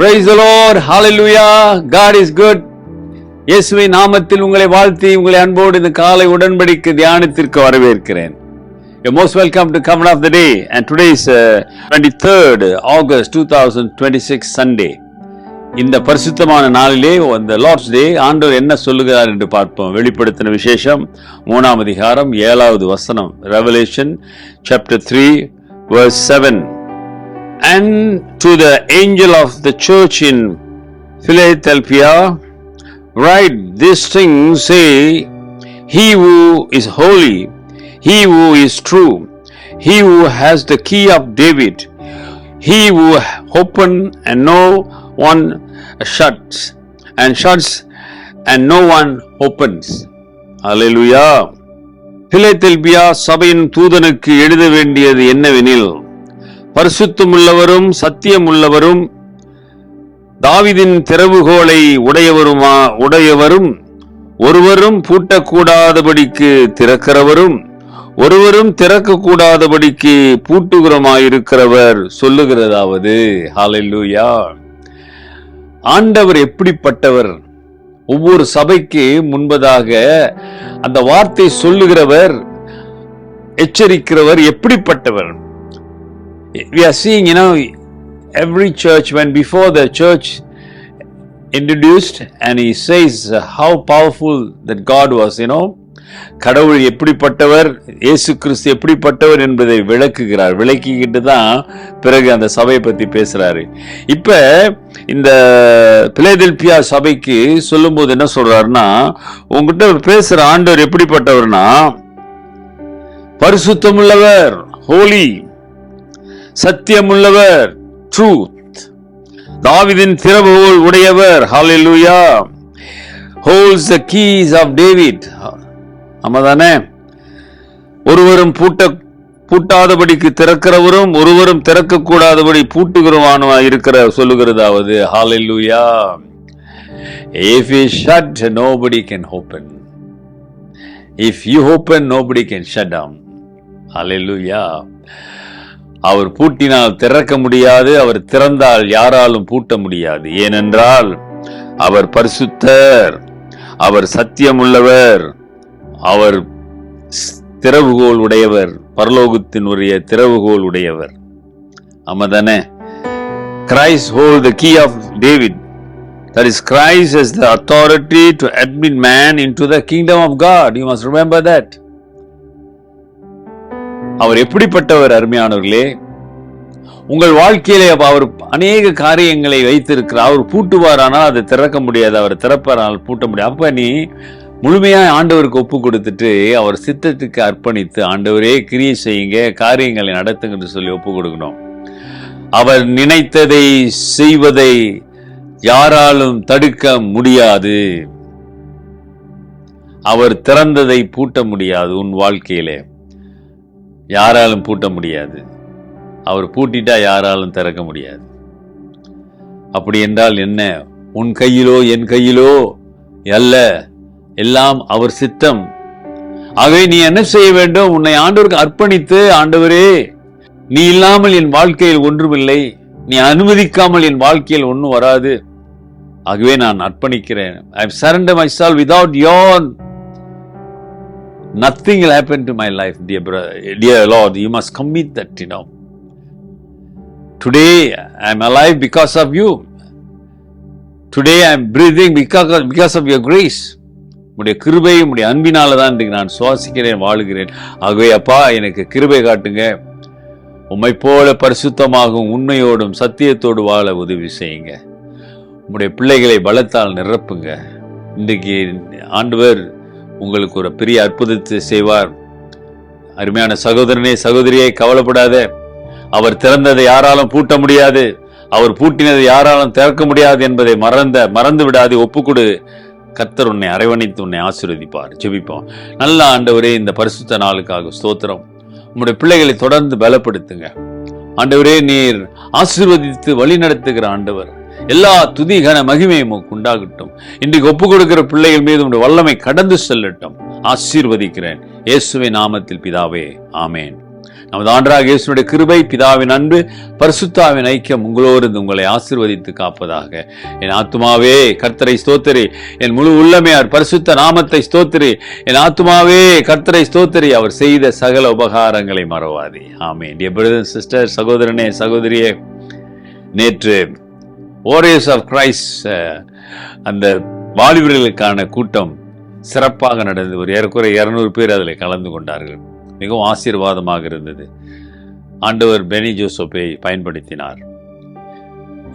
Praise the Lord. Hallelujah. God is good. இயேசுவின் நாமத்தில் உங்களை வாழ்த்தி உங்களை அன்போடு இந்த காலை உடன்படிக்கை தியானத்திற்கு வரவேற்கிறேன். You're most welcome to Command of the Day, and today is 23rd August 2026 Sunday. இந்த பரிசுத்தமான நாளிலே அந்த லார்ட்ஸ் டே ஆண்டவர் என்ன சொல்லுகிறார் என்று பார்ப்போம். வெளிப்படுத்தின விசேஷம் 3ஆம் அதிகாரம் 7வது வசனம். Revelation chapter 3 verse 7. And to the angel of the church in Philadelphia write this thing, say, he who is holy, he who is true, he who has the key of David, he who open and no one shuts, and shuts and no one opens. Hallelujah. Philadelphia சபையின் தூதனுக்கு எழுத வேண்டியது என்னவெனில், பரிசுத்தமுள்ளவரும் சத்தியமுள்ளவரும் தாவீதின் திறவுகோலை உடையவரும் ஒருவரும் பூட்டக்கூடாதபடிக்கு திறக்கிறவரும் ஒருவரும் திறக்கக்கூடாதபடிக்கு பூட்டுகிறமாயிருக்கிறவர் சொல்லுகிறதாவது. ஹல்லேலூயா. ஆண்டவர் எப்படிப்பட்டவர்? ஒவ்வொரு சபைக்கு முன்பதாக அந்த வார்த்தை சொல்லுகிறவர், எச்சரிக்கிறவர் எப்படிப்பட்டவர்? We are seeing, every church, when before the church introduced, and he says how powerful that God was, கடவுள் எப்படிப்பட்டவர், இயேசு கிறிஸ்து எப்படிப்பட்டவர் என்பதை விளக்குகிறார். விளக்கிக்கிட்டு தான் பிறகு அந்த சபையை பத்தி பேசுறாரு. இப்ப இந்த பிலதெல்பியா சபைக்கு சொல்லும் போது என்ன சொல்றாருன்னா, உங்ககிட்ட பேசுற ஆண்டவர் எப்படிப்பட்டவர்னா, பரிசுத்தமுள்ளவர், ஹோலி, சத்தியமுள்ளவர், ட்ரூத், தாவீதின் திறவுகோல் உடையவர், ஹல்லேலூயா, holds the keys of David. ஆமாதானே? ஒருவரும் பூட்டாதபடிக்கு திறக்கிறவரும் ஒருவரும் திறக்கக்கூடாதபடி பூட்டுகிறவானுவா இருக்கிற சொல்லுகிறதாவது. ஹல்லேலூயா. If he shut, nobody can open. If you open, nobody can shut down. Hallelujah. அவர் பூட்டினால் திறக்க முடியாது, அவர் திறந்தால் யாராலும் பூட்ட முடியாது. ஏனென்றால் அவர் பரிசுத்தர், அவர் சத்தியமுள்ளவர், அவர் திறவுகோல் உடையவர், பரலோகத்தினுடைய திறவுகோல் உடையவர். ஆமாதானே? Christ hold the key of David. That is, Christ has the authority to admit man into the kingdom of God. You must remember that. அவர் எப்படிப்பட்டவர்? அருமையானவர்களே, உங்கள் வாழ்க்கையிலே அவர் அநேக காரியங்களை வைத்திருக்கிறார். அவர் பூட்டுவாரானால் அதை திறக்க முடியாது, அவர் திறப்பாரானால் பூட்ட முடியாது. அப்ப நீ முழுமையாக ஆண்டவருக்கு ஒப்பு கொடுத்துட்டு அவர் சித்தத்துக்கு அர்ப்பணித்து, ஆண்டவரே கிரியை செய்யுங்க, காரியங்களை நடத்துங்க சொல்லி ஒப்பு கொடுக்கணும். அவர் நினைத்ததை செய்வதை யாராலும் தடுக்க முடியாது. அவர் திறந்ததை பூட்ட முடியாது. உன் வாழ்க்கையிலே யாராலும் பூட்ட முடியாது. அவர் பூட்டிட்டா யாராலும் திறக்க முடியாது. அப்படி என்றால் என்ன? உன் கையிலோ என் கையிலோ அல்ல, எல்லாம் அவர் சித்தம். ஆகவே நீ என்ன செய்ய வேண்டும்? உன்னை ஆண்டவருக்கு அர்ப்பணித்து, ஆண்டவரே நீ இல்லாமல் என் வாழ்க்கையில் ஒன்றுமில்லை, நீ அனுமதிக்காமல் என் வாழ்க்கையில் ஒன்றும் வராது, ஆகவே நான் அர்ப்பணிக்கிறேன். I surrender myself. Without your nothing will happen to my life, dear Lord. You must commit that. Today I am alive because of you. Today I am breathing because of your grace. உடைய கிருபை, உடைய அன்பினால தான் இன்றைக்கு நான் சுவாசிக்கிறேன், வாழுகிறேன். ஆகவே அப்பா, எனக்கு கிருபை காட்டுங்க. உம்மை போல பரிசுத்தமாகவும் உண்மையோடும் சத்தியத்தோடு வாழ உதவி செய்யுங்க. உம்முடைய பிள்ளைகளை பலத்தால் நிரப்புங்க. இன்றைக்கு ஆண்டவர் உங்களுக்கு ஒரு பெரிய அற்புதத்தை செய்வார். அருமையான சகோதரனே, சகோதரியை, கவலைப்படாத. அவர் திறந்ததை யாராலும் பூட்ட முடியாது, அவர் பூட்டினதை யாராலும் திறக்க முடியாது என்பதை மறந்து விடாது. ஒப்புக்கொடு. கர்த்தர் உன்னை அரவணைத்து உன்னை ஆசீர்வதிப்பார். ஜெபிப்போம். நல்ல ஆண்டவரே, இந்த பரிசுத்த நாளுக்காக ஸ்தோத்திரம். உம்முடைய பிள்ளைகளை தொடர்ந்து பலப்படுத்துங்க ஆண்டவரே. நீர் ஆசீர்வதித்து வழி நடத்துகிற ஆண்டவர். எல்லா துதி கன மகிமையும் உண்டாகட்டும். இன்றைக்கு ஒப்பு கொடுக்கிற பிள்ளைகள் மீது உடைய வல்லமை கடந்து செல்லட்டும். ஆசீர்வதிக்கிறேன் இயேசுவின் நாமத்தில் பிதாவே, ஆமேன். நமது ஆண்டவராகிய இயேசுவினுடைய கிருபை, பிதாவின் அன்பு, பரிசுத்தாவின் ஐக்கியம் உங்களோடு உங்களை ஆசீர்வதித்து காப்பதாக. என் ஆத்துமாவே கர்த்தரை ஸ்தோத்திரி, என் முழு உள்ளமே அவர் பரிசுத்த நாமத்தை ஸ்தோத்திரி. என் ஆத்துமாவே கர்த்தரை ஸ்தோத்திரி, அவர் செய்த சகல உபகாரங்களை மறவாதே. ஆமென். டியர் பிரதர் சிஸ்டர், சகோதரனே சகோதரியே, நேற்று வாரியர்ஸ் ஆஃப் கிரைஸ்ட் அந்த வாலிபர்களுக்கான கூட்டம் சிறப்பாக நடந்தது. ஒரு ஏறக்குறைய 200 பேர் அதில் கலந்து கொண்டார்கள். மிகவும் ஆசீர்வாதமாக இருந்தது. ஆண்டவர் பெனி ஜோசப்பை பயன்படுத்தினார்.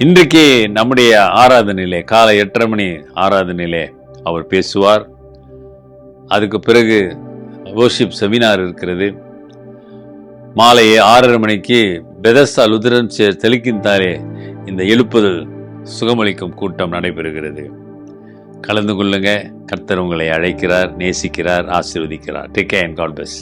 இன்றைக்கு நம்முடைய ஆராதனையிலே காலை 8:30 மணி ஆராதனையிலே அவர் பேசுவார். அதுக்கு பிறகு வர்ஷிப் செமினார் இருக்கிறது. மாலை 6:30 மணிக்கு பெதஸ்தா லுதரன் தெளிக்கின்றாலே இந்த எழுப்புதல் சுகமளிக்கும் கூட்டம் நடைபெறுகிறது. கலந்து கொள்ளுங்க. கர்த்தர் உங்களை அழைக்கிறார், நேசிக்கிறார், ஆசீர்வதிக்கிறார். Take care and God plus.